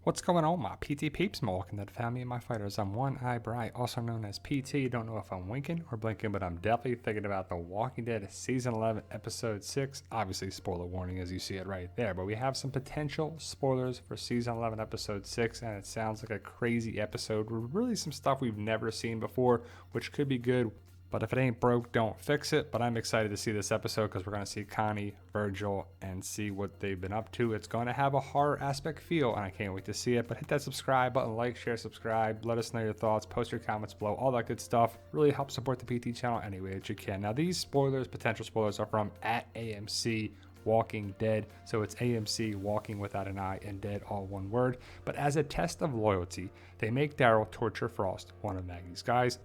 What's going on, my PT peeps? Welcome to the family of my fighters. I'm One Eye Bright, also known as PT. Don't know if I'm winking or blinking, but I'm definitely thinking about The Walking Dead Season 11, Episode 6. Obviously, spoiler warning as you see it right there, but we have some potential spoilers for Season 11, Episode 6, and it sounds like a crazy episode with really some stuff we've never seen before, which could be good. But if it ain't broke, don't fix it. But I'm excited to see this episode because we're going to see Connie, Virgil, and see what they've been up to. It's going to have a horror aspect feel, and I can't wait to see it. But hit that subscribe button, like, share, subscribe. Let us know your thoughts. Post your comments below. All that good stuff. Really help support the PT channel any way that you can. Now, these spoilers, potential spoilers, are from @AMC Walking Dead. So it's AMC Walking without an I and Dead, all one word. But as a test of loyalty, they make Daryl torture Frost, one of Maggie's guys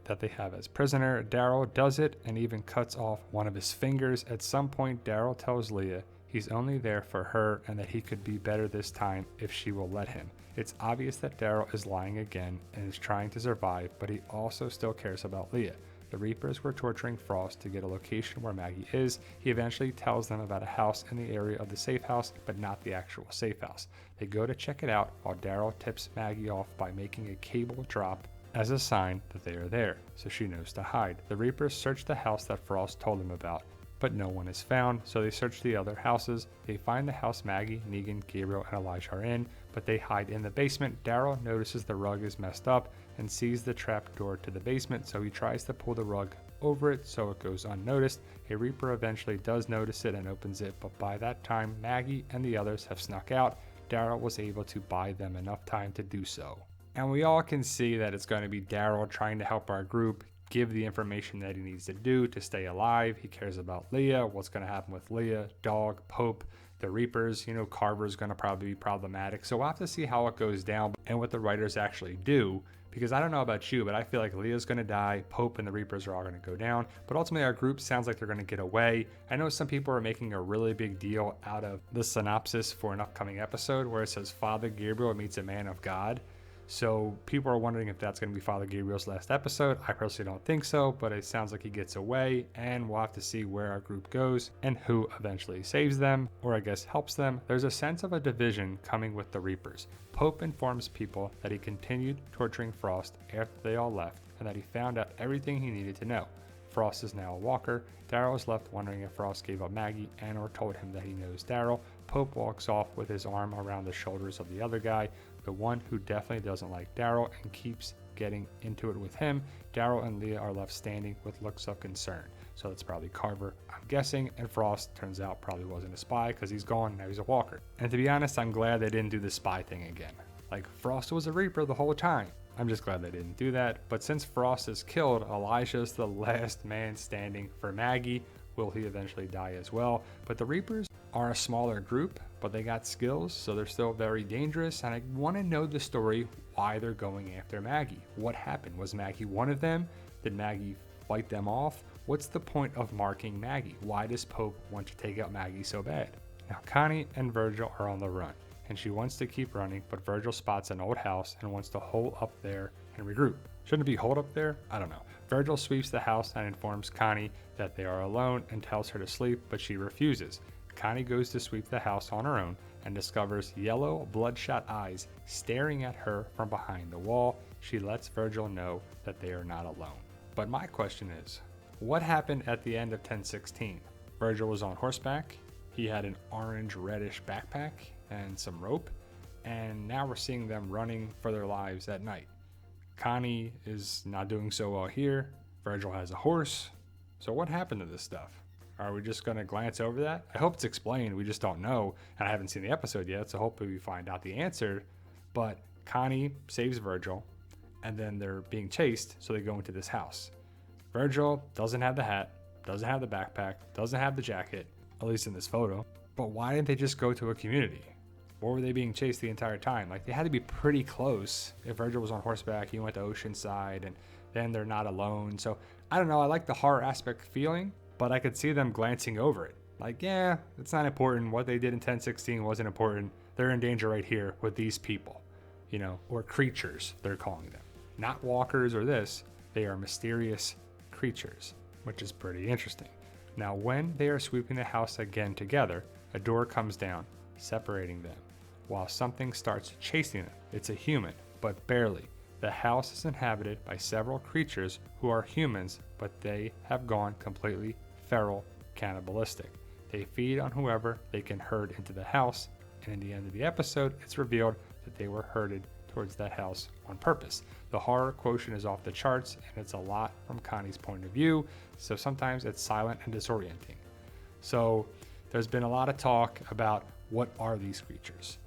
that they have as prisoner. Daryl does it and even cuts off one of his fingers. At some point, Daryl tells Leah he's only there for her and that he could be better this time if she will let him. It's obvious that Daryl is lying again and is trying to survive, but he also still cares about Leah. The Reapers were torturing Frost to get a location where Maggie is. He eventually tells them about a house in the area of the safe house, but not the actual safe house. They go to check it out while Daryl tips Maggie off by making a cable drop as a sign that they are there, so she knows to hide. The Reapers search the house that Frost told them about, but no one is found, so they search the other houses. They find the house Maggie, Negan, Gabriel, and Elijah are in, but they hide in the basement. Daryl notices the rug is messed up and sees the trap door to the basement, so he tries to pull the rug over it so it goes unnoticed. A Reaper eventually does notice it and opens it, but by that time, Maggie and the others have snuck out. Daryl was able to buy them enough time to do so. And we all can see that it's going to be Daryl trying to help our group give the information that he needs to do to stay alive. He cares about Leah, what's going to happen with Leah, Dog, Pope, the Reapers. You know, Carver's going to probably be problematic. So we'll have to see how it goes down and what the writers actually do. Because I don't know about you, but I feel like Leah's going to die, Pope and the Reapers are all going to go down. But ultimately, our group sounds like they're going to get away. I know some people are making a really big deal out of the synopsis for an upcoming episode where it says Father Gabriel meets a man of God. So people are wondering if that's going to be Father Gabriel's last episode. I personally don't think so, but it sounds like he gets away, and we'll have to see where our group goes and who eventually saves them, or I guess helps them. There's a sense of a division coming with the Reapers. Pope informs people that he continued torturing Frost after they all left, and that he found out everything he needed to know. Frost is now a walker. Daryl is left wondering if Frost gave up Maggie and or told him that he knows Daryl. Pope walks off with his arm around the shoulders of the other guy, the one who definitely doesn't like Daryl and keeps getting into it with him. Daryl and Leah are left standing with looks of concern. So that's probably Carver, I'm guessing, and Frost turns out probably wasn't a spy because he's gone, now he's a walker. And to be honest, I'm glad they didn't do the spy thing again. Like, Frost was a Reaper the whole time. I'm just glad they didn't do that. But since Frost is killed, Elijah's the last man standing for Maggie. Will he eventually die as well? But the Reapers are a smaller group, but they got skills, so they're still very dangerous. And I want to know the story why they're going after Maggie. What happened? Was Maggie one of them? Did Maggie fight them off? What's the point of marking Maggie? Why does Pope want to take out Maggie so bad? Now, Connie and Virgil are on the run, and she wants to keep running, but Virgil spots an old house and wants to hole up there and regroup. Shouldn't it be hold up there? I don't know. Virgil sweeps the house and informs Connie that they are alone and tells her to sleep, but she refuses. Connie goes to sweep the house on her own and discovers yellow, bloodshot eyes staring at her from behind the wall. She lets Virgil know that they are not alone. But my question is, what happened at the end of 1016? Virgil was on horseback. He had an orange-reddish backpack and some rope, and now we're seeing them running for their lives at night. Connie is not doing so well here. Virgil has a horse. So what happened to this stuff? Are we just going to glance over that? I hope it's explained. We just don't know, and I haven't seen the episode yet, so hopefully we find out the answer. But Connie saves Virgil, and then they're being chased, so they go into this house. Virgil doesn't have the hat, doesn't have the backpack, doesn't have the jacket, at least in this photo. But why didn't they just go to a community? Or were they being chased the entire time? Like, they had to be pretty close. If Virgil was on horseback, he went to Oceanside, and then they're not alone. So, I don't know. I like the horror aspect feeling, but I could see them glancing over it. Like, yeah, it's not important. What they did in 1016 wasn't important. They're in danger right here with these people, you know, or creatures, they're calling them. Not walkers or this. They are mysterious creatures, which is pretty interesting. Now, when they are sweeping the house again together, a door comes down, separating them. while something starts chasing them. It's a human, but barely. The house is inhabited by several creatures who are humans, but they have gone completely feral, cannibalistic. They feed on whoever they can herd into the house, and in the end of the episode, it's revealed that they were herded towards that house on purpose. The horror quotient is off the charts, and it's a lot from Connie's point of view, so sometimes it's silent and disorienting. So there's been a lot of talk about what are these creatures?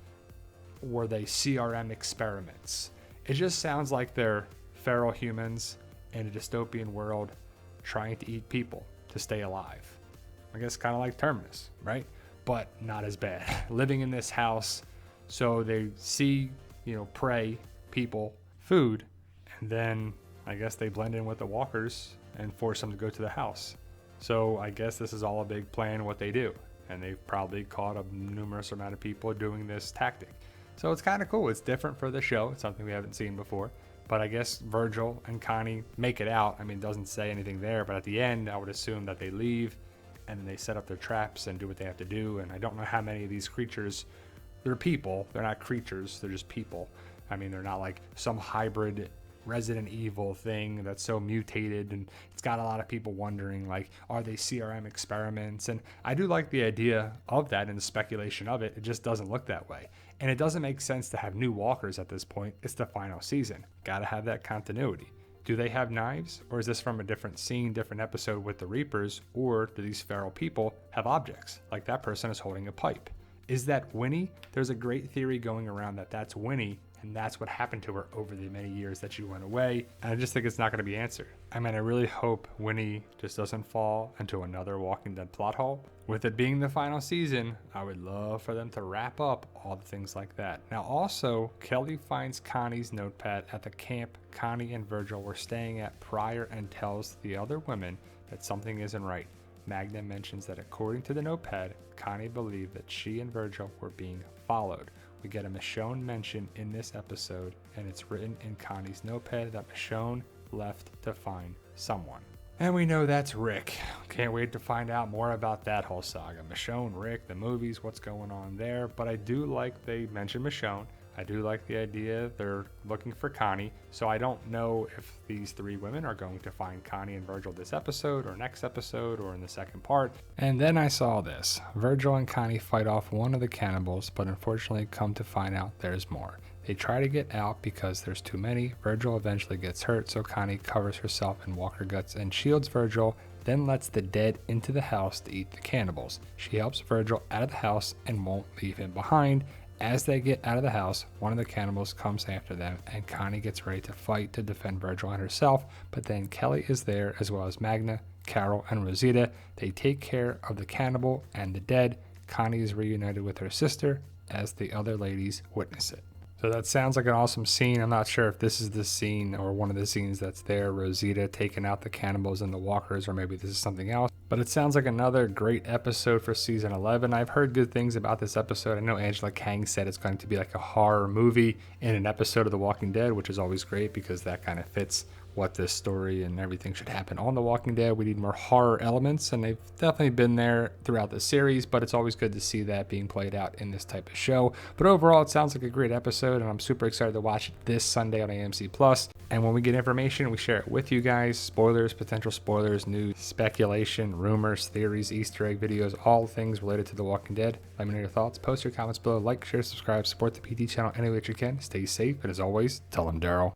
Were they CRM experiments? It just sounds like they're feral humans in a dystopian world trying to eat people to stay alive. I guess kind of like Terminus, right? But not as bad. Living in this house, so they see, prey, people, food, and then I guess they blend in with the walkers and force them to go to the house. So I guess this is all a big plan what they do. And they've probably caught a numerous amount of people doing this tactic. So it's kind of cool. It's different for the show. It's something we haven't seen before. But I guess Virgil and Connie make it out. I mean, it doesn't say anything there, but at the end, I would assume that they leave and then they set up their traps and do what they have to do. And I don't know how many of these creatures, they're people. They're not creatures. They're just people. I mean, they're not like some hybrid Resident Evil thing that's so mutated, and it's got a lot of people wondering, like, are they CRM experiments? And I do like the idea of that and the speculation of it. It just doesn't look that way. And it doesn't make sense to have new walkers at this point. It's the final season. Gotta have that continuity. Do they have knives? Or is this from a different scene, different episode with the Reapers? Or do these feral people have objects? Like that person is holding a pipe. Is that Winnie? There's a great theory going around that that's Winnie, and that's what happened to her over the many years that she went away. And I just think it's not going to be answered. I mean, I really hope Winnie just doesn't fall into another Walking Dead plot hole. With it being the final season, I would love for them to wrap up all the things like that. Now also, Kelly finds Connie's notepad at the camp Connie and Virgil were staying at prior and tells the other women that something isn't right. Magna mentions that according to the notepad, Connie believed that she and Virgil were being followed. We get a Michonne mention in this episode, and it's written in Connie's notepad that Michonne left to find someone. And we know that's Rick. Can't wait to find out more about that whole saga. Michonne, Rick, the movies, what's going on there. But I do like they mentioned Michonne. I do like the idea they're looking for Connie. So I don't know if these three women are going to find Connie and Virgil this episode or next episode or in the second part. And then I saw this. Virgil and Connie fight off one of the cannibals, but unfortunately come to find out there's more. They try to get out because there's too many. Virgil eventually gets hurt, so Connie covers herself in walker guts and shields Virgil, then lets the dead into the house to eat the cannibals. She helps Virgil out of the house and won't leave him behind. As they get out of the house, one of the cannibals comes after them, and Connie gets ready to fight to defend Virgil and herself, but then Kelly is there as well as Magna, Carol, and Rosita. They take care of the cannibal and the dead. Connie is reunited with her sister as the other ladies witness it. So that sounds like an awesome scene. I'm not sure if this is the scene or one of the scenes that's there, Rosita taking out the cannibals and the walkers, or maybe this is something else. But it sounds like another great episode for season 11. I've heard good things about this episode. I know Angela Kang said it's going to be like a horror movie in an episode of The Walking Dead, which is always great because that kind of fits what this story and everything should happen on The Walking Dead. We need more horror elements, and they've definitely been there throughout the series, but it's always good to see that being played out in this type of show. But overall, it sounds like a great episode, and I'm super excited to watch it this Sunday on AMC+. And when we get information, we share it with you guys. Spoilers, potential spoilers, news, speculation, rumors, theories, Easter egg videos, all things related to The Walking Dead. Let me know your thoughts. Post your comments below. Like, share, subscribe, support the PT channel any way that you can. Stay safe, and as always, tell them Daryl.